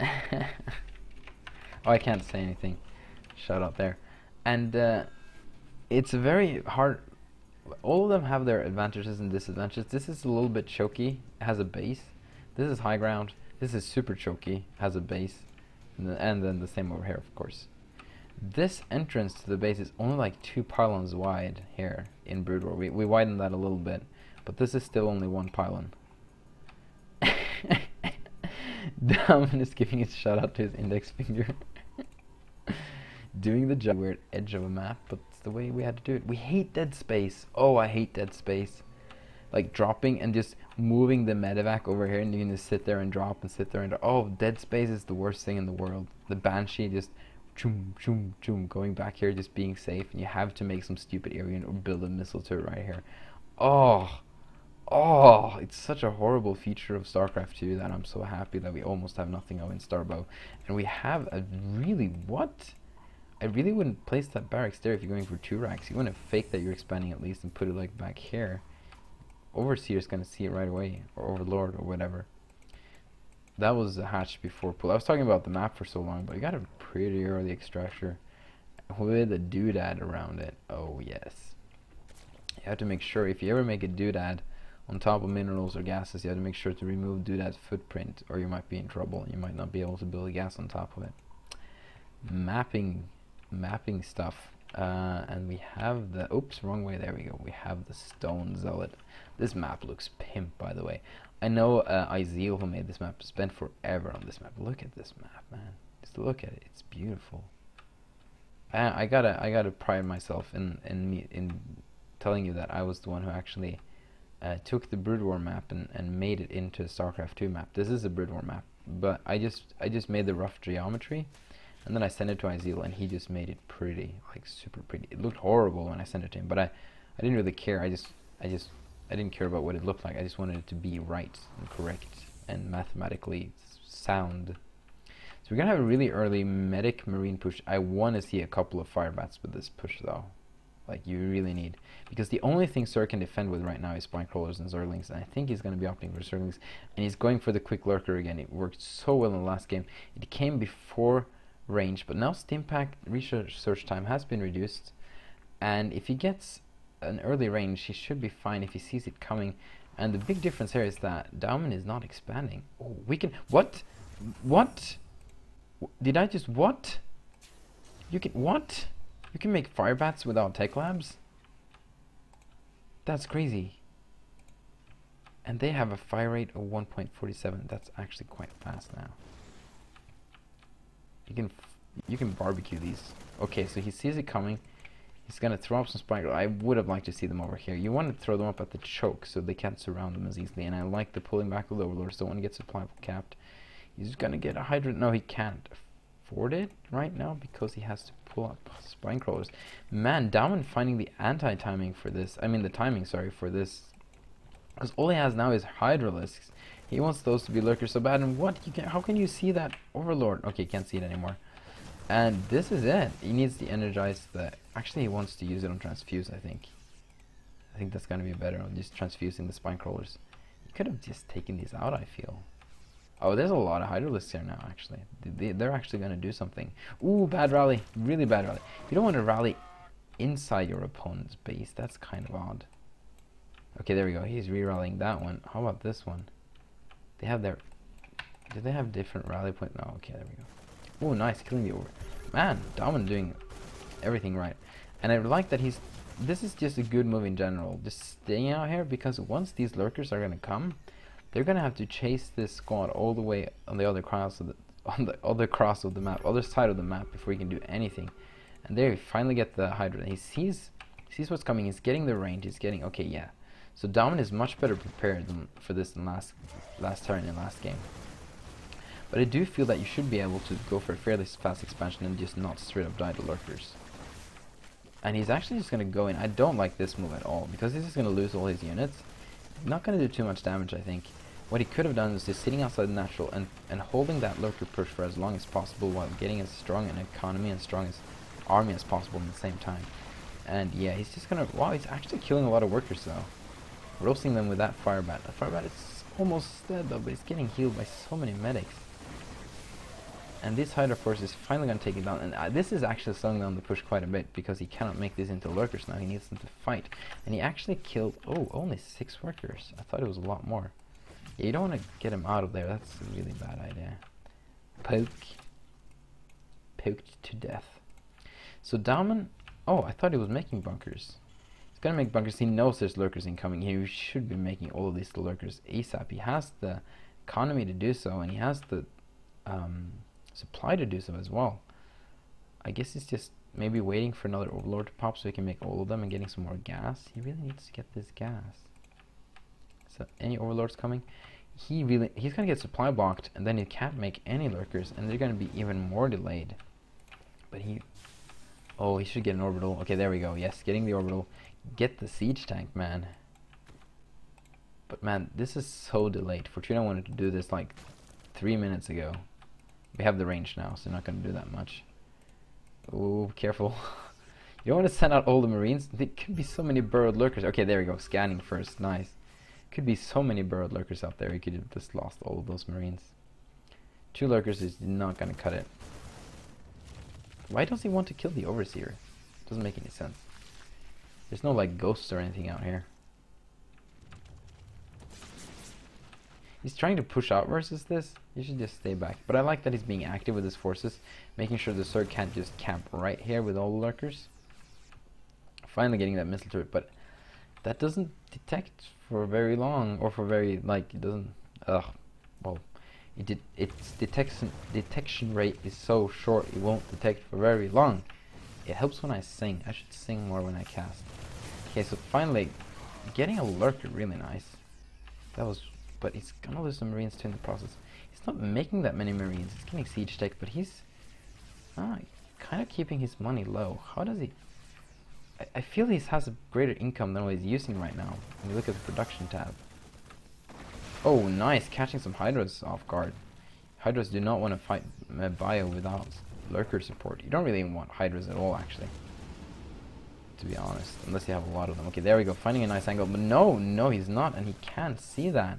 Oh, I can't say anything. Shout out there. And it's very hard. All of them have their advantages and disadvantages. This is a little bit choky, has a base. This is high ground. This is super choky, has a base. And then the same over here, of course. This entrance to the base is only like 2 pylons wide here in Brood War. We widened that a little bit, but this is still only 1 pylon. Daumen is giving a shout out to his index finger. Doing the job weird edge of a map, but it's the way we had to do it. We hate dead space. Oh, I hate dead space. Like dropping and just moving the medevac over here, and you can just sit there and drop and sit there and oh, dead space is the worst thing in the world. The Banshee just choom choom choom going back here, just being safe, and you have to make some stupid area or build a missile turret right here. Oh, oh, it's such a horrible feature of StarCraft 2 that I'm so happy that we almost have nothing of in Starbow, and we have a really what? I really wouldn't place that barracks there if you're going for 2 racks. You want to fake that you're expanding at least and put it like back here. Overseer's gonna see it right away, or Overlord, or whatever. That was a hatch before pull. I was talking about the map for so long, but you got a pretty early extractor with a doodad around it. Oh yes. You have to make sure, if you ever make a doodad on top of minerals or gases, you have to make sure to remove doodad's footprint, or you might be in trouble. You might not be able to build a gas on top of it. Mapping stuff. And we have the, oops, wrong way, there we go. We have the Stone Zealot. This map looks pimp, by the way. I know Izeal, who made this map, spent forever on this map. Look at this map, man. Just look at it. It's beautiful. I gotta pride myself in telling you that I was the one who actually took the Brood War map and made it into a StarCraft 2 map. This is a Brood War map, but I just made the rough geometry. And then I sent it to Izeal, and he just made it pretty, like super pretty. It looked horrible when I sent it to him, but I didn't really care. I didn't care about what it looked like. I just wanted it to be right and correct and mathematically sound. So we're gonna have a really early medic marine push. I want to see a couple of fire bats with this push though. Like you really need, because the only thing Sir can defend with right now is spine crawlers and Zerlings, and I think he's going to be opting for Zerlings, and he's going for the quick lurker again. It worked so well in the last game. It came before range, but now Stimpack research time has been reduced, and if he gets an early range, he should be fine if he sees it coming. And the big difference here is that Daumen is not expanding. Oh, we can, what? Did I just, what? You can, what? You can make fire bats without tech labs? That's crazy. And they have a fire rate of 1.47. That's actually quite fast now. You can barbecue these. Okay, so he sees it coming. He's gonna throw up some spike. I would have liked to see them over here. You want to throw them up at the choke so they can't surround them as easily. And I like the pulling back of the overlords. Don't want to get supply capped. He's gonna get a hydrant. No, he can't afford it right now because he has to pull up spine crawlers. Man, Daumen finding the anti-timing for this. I mean the timing, sorry, for this. Because all he has now is hydralisks. He wants those to be lurkers so bad. And what? How can you see that overlord? Okay, can't see it anymore. And this is it. He needs to energize the... Actually, he wants to use it on transfuse, I think. I think that's going to be better on just transfusing the spine crawlers. You could have just taken these out, I feel. Oh, there's a lot of hydralisks here now, actually. They're actually going to do something. Ooh, bad rally. Really bad rally. You don't want to rally inside your opponent's base. That's kind of odd. Okay, there we go. He's re-rallying that one. How about this one? They have their... Do they have different rally point? No, okay, there we go. Oh, nice, killing the over. Man, Daumen doing everything right. And I like that he's... This is just a good move in general. Just staying out here, because once these lurkers are going to come, they're going to have to chase this squad all the way on the other cross of the... On the other cross of the map, other side of the map, before he can do anything. And there, we finally get the Hydra. He sees what's coming. He's getting the range. He's getting... Okay, yeah. So Daumen is much better prepared for this than last turn in last game. But I do feel that you should be able to go for a fairly fast expansion and just not straight up die to lurkers. And he's actually just going to go in. I don't like this move at all, because he's just going to lose all his units. Not going to do too much damage, I think. What he could have done is just sitting outside the natural and holding that lurker push for as long as possible while getting as strong an economy and strong as army as possible at the same time. And yeah, he's just going to... Wow, he's actually killing a lot of workers though. Roasting them with that fire bat. The fire bat is almost dead though, but it's getting healed by so many medics. And this Hydra Force is finally going to take it down. And this is actually slowing down the push quite a bit, because he cannot make these into lurkers now. He needs them to fight. And he actually killed, oh, only 6 workers. I thought it was a lot more. Yeah, you don't want to get him out of there. That's a really bad idea. Poked to death. So Daumen, oh, I thought he was making bunkers. He's going to make bunkers. He knows there's lurkers incoming. He should be making all of these lurkers ASAP. He has the economy to do so, and he has the supply to do so as well. I guess he's just maybe waiting for another overlord to pop so he can make all of them and getting some more gas. He really needs to get this gas. So any overlords coming, he's gonna get supply blocked, and then he can't make any lurkers, and they're gonna be even more delayed. But he should get an orbital. Okay, there we go. Yes, getting the orbital. Get the siege tank, man. But man, this is so delayed. Fortuna wanted to do this like 3 minutes ago. We have the range now, so they're not going to do that much. Oh, careful. You don't want to send out all the marines. There could be so many burrowed lurkers. Okay, there we go. Scanning first. Nice. Could be so many burrowed lurkers out there. You could have just lost all of those marines. 2 lurkers is not going to cut it. Why does he want to kill the overseer? Doesn't make any sense. There's no like ghosts or anything out here. He's trying to push out versus this. He should just stay back. But I like that he's being active with his forces, making sure the Zerg can't just camp right here with all the lurkers. Finally getting that missile turret, but that doesn't detect for very long, or for very, like, it doesn't, well, its detection rate is so short it won't detect for very long. It helps when I sing. I should sing more when I cast. Okay, so finally getting a lurker, really nice. That was, but he's gonna lose some marines too in the process. He's not making that many marines. He's getting siege tech, but he's kind of keeping his money low. How does he? I feel he has a greater income than what he's using right now. When you look at the production tab. Oh, nice, catching some Hydras off guard. Hydras do not want to fight Bio without lurker support. You don't really even want Hydras at all, actually, to be honest, unless you have a lot of them. Okay, there we go, finding a nice angle, but no, he's not, and he can't see that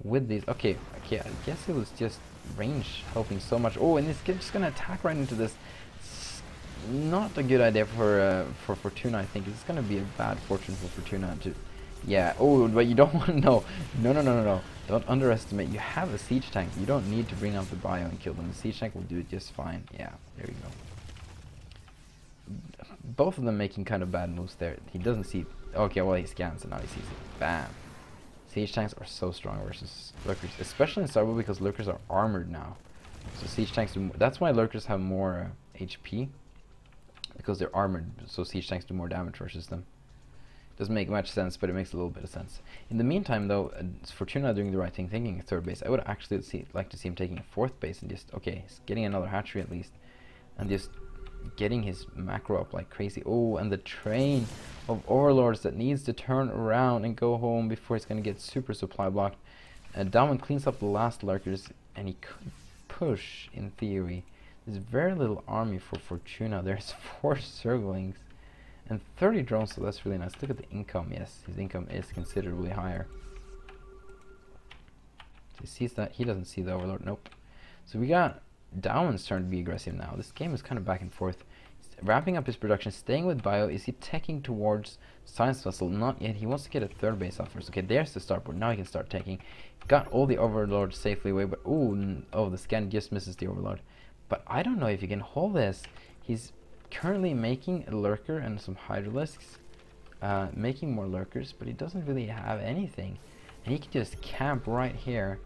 with these. Okay, I guess it was just range helping so much. Oh, and this kid's just gonna attack right into this. It's not a good idea for Fortuna. I think it's gonna be a bad fortune for Fortuna to. Yeah. Oh, but you don't want to know. No. Don't underestimate. You have a siege tank. You don't need to bring out the bio and kill them. The siege tank will do it just fine. Yeah. There you go. Both of them making kind of bad moves there. He doesn't see. Okay, well he scans and now he sees it. Bam. Siege tanks are so strong versus lurkers, especially in Starbow because lurkers are armored now. So siege tanks do. That's why lurkers have more HP, because they're armored. So siege tanks do more damage versus them. Doesn't make much sense, but it makes a little bit of sense. In the meantime, though, Fortuna doing the right thing, thinking a 3rd base. I would actually like to see him taking a 4th base and just getting another hatchery at least, and just getting his macro up like crazy. Oh, and the train of overlords that needs to turn around and go home before it's gonna get super supply blocked. Daumen cleans up the last lurkers, and he could push in theory. There's very little army for Fortuna. There's 4 Zerglings and 30 drones, so that's really nice. Look at the income. Yes, his income is considerably higher. So he sees that. He doesn't see the overlord. Nope. So we got Daumen's turn to be aggressive now. This game is kind of back and forth. He's ramping up his production, staying with bio. Is he teching towards science vessel? Not yet. He wants to get a 3rd base off first. Okay, there's the starboard. Now he can start taking. Got all the overlords safely away, but the scan just misses the overlord. But I don't know if he can hold this. He's currently making a lurker and some hydralisks, making more lurkers, but he doesn't really have anything, and he can just camp right here.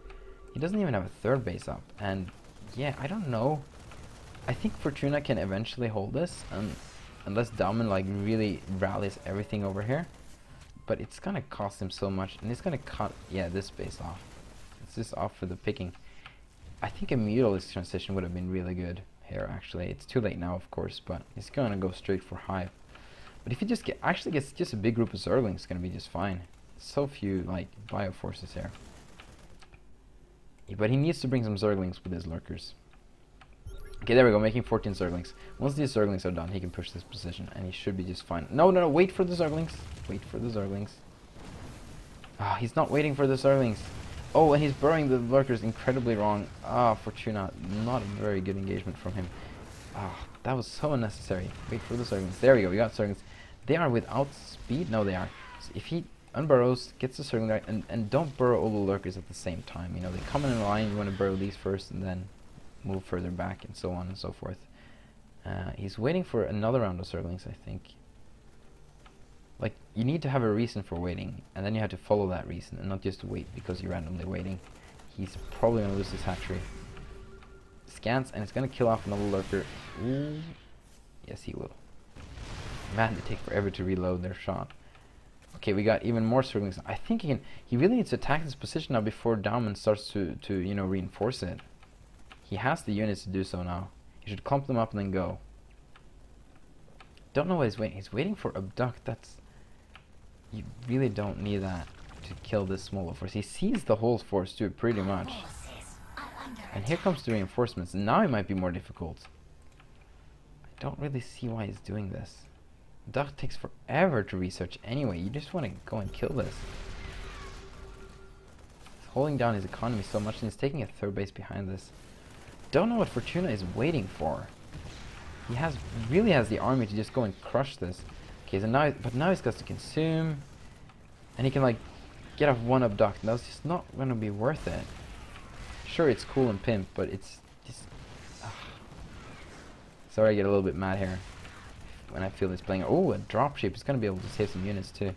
He doesn't even have a 3rd base up, and yeah, I don't know. I think Fortuna can eventually hold this, unless Daumen like really rallies everything over here, but it's gonna cost him so much, and it's gonna cut this base off. It's just off for the picking. I think a Mutalisk transition would have been really good here. Actually, it's too late now, of course, but he's gonna go straight for Hive. But if he just gets just a big group of Zerglings, it's gonna be just fine. So few like bio forces here. But he needs to bring some Zerglings with his lurkers. Okay, there we go, making 14 Zerglings. Once these Zerglings are done, he can push this position, and he should be just fine. No, wait for the Zerglings. Wait for the Zerglings. Ah, he's not waiting for the Zerglings. Oh, and he's burrowing the lurkers incredibly wrong. Ah, Fortuna, not a very good engagement from him. Ah, that was so unnecessary. Wait for the Zerglings. There we go, we got Zerglings. They are without speed? No, they are. So if he unburrows, gets the Zergling right, and don't burrow all the lurkers at the same time. You know, they come in a line, you want to burrow these first, and then move further back, and so on and so forth. He's waiting for another round of Zerglings, I think. Like, you need to have a reason for waiting, and then you have to follow that reason, and not just wait because you're randomly waiting. He's probably going to lose his hatchery. Scans, and it's going to kill off another lurker. Ooh. Yes, he will. Man, they take forever to reload their shot. Okay, we got even more Zerglings. I think he really needs to attack this position now before Daumen starts to you know, reinforce it. He has the units to do so now. He should clump them up and then go. Don't know what he's waiting. He's waiting for abduct. That's... You really don't need that to kill this smaller force. He sees the whole force too, pretty much. And here comes the reinforcements. Now it might be more difficult. I don't really see why he's doing this. Abduct takes forever to research anyway. You just want to go and kill this. He's holding down his economy so much, and he's taking a third base behind this. Don't know what Fortuna is waiting for. He really has the army to just go and crush this. Okay, so now, but now he's got to consume, and he can like get off one abduct. And that's just not going to be worth it. Sure, it's cool and pimp, but it's just. Sorry, I get a little bit mad here when I feel this playing. Oh, a dropship is going to be able to save some units too.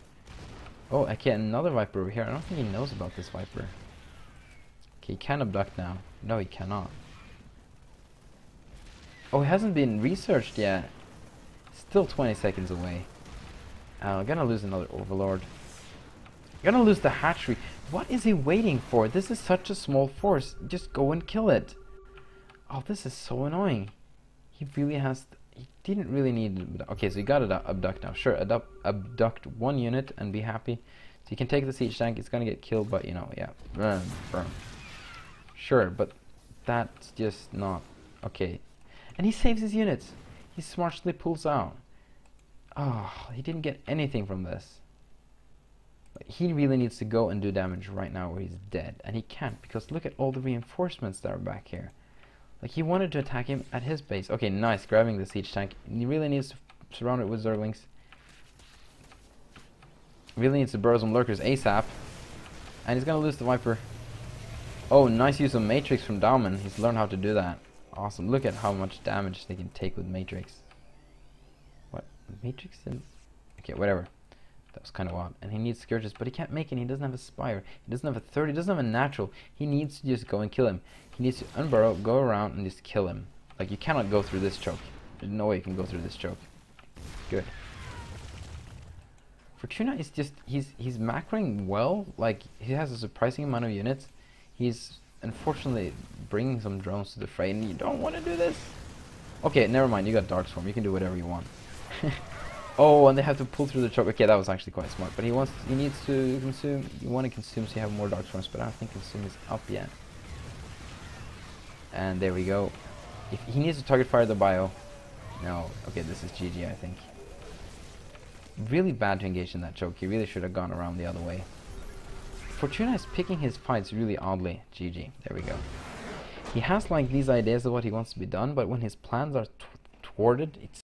Oh, okay, another Viper over here. I don't think he knows about this Viper. Okay, he can abduct now. No, he cannot. Oh, it hasn't been researched yet. Still 20 seconds away. I'm gonna lose another Overlord. Gonna lose the hatchery. What is he waiting for? This is such a small force. Just go and kill it. Oh, this is so annoying. He really has... He didn't really need... Okay, so he got to abduct now. Sure, abduct one unit and be happy. So you can take the siege tank. It's gonna get killed, but you know, yeah. Burn. Sure, but that's just not... Okay. And he saves his units. He smartly pulls out. Oh, he didn't get anything from this. He really needs to go and do damage right now or he's dead. And he can't because look at all the reinforcements that are back here. Like, he wanted to attack him at his base. Okay, nice, grabbing the siege tank. He really needs to surround it with Zerglings. Really needs to burrow some lurkers ASAP. And he's gonna lose the Viper. Oh, nice use of Matrix from Daumen. He's learned how to do that. Awesome. Look at how much damage they can take with Matrix. What? Matrix? Okay, whatever. That was kind of odd. And he needs Scourges, but he can't make it. He doesn't have a Spire. He doesn't have a 30. He doesn't have a natural. He needs to just go and kill him. He needs to unburrow, go around, and just kill him. Like, you cannot go through this choke. There's no way you can go through this choke. Good. Fortuna is just... He's macroing well. Like, he has a surprising amount of units. He's... unfortunately bringing some drones to the fray, and you don't want to do this. Okay, never mind, you got Darkstorm, you can do whatever you want. Oh, and they have to pull through the choke. Okay, that was actually quite smart, but he needs to consume. You want to consume so you have more Darkstorms, but I don't think consume is up yet. And there we go. If he needs to target fire the bio. No, okay, this is GG, I think. Really bad to engage in that choke. He really should have gone around the other way. Fortuna is picking his fights really oddly. GG. There we go. He has like these ideas of what he wants to be done, but when his plans are thwarted, it's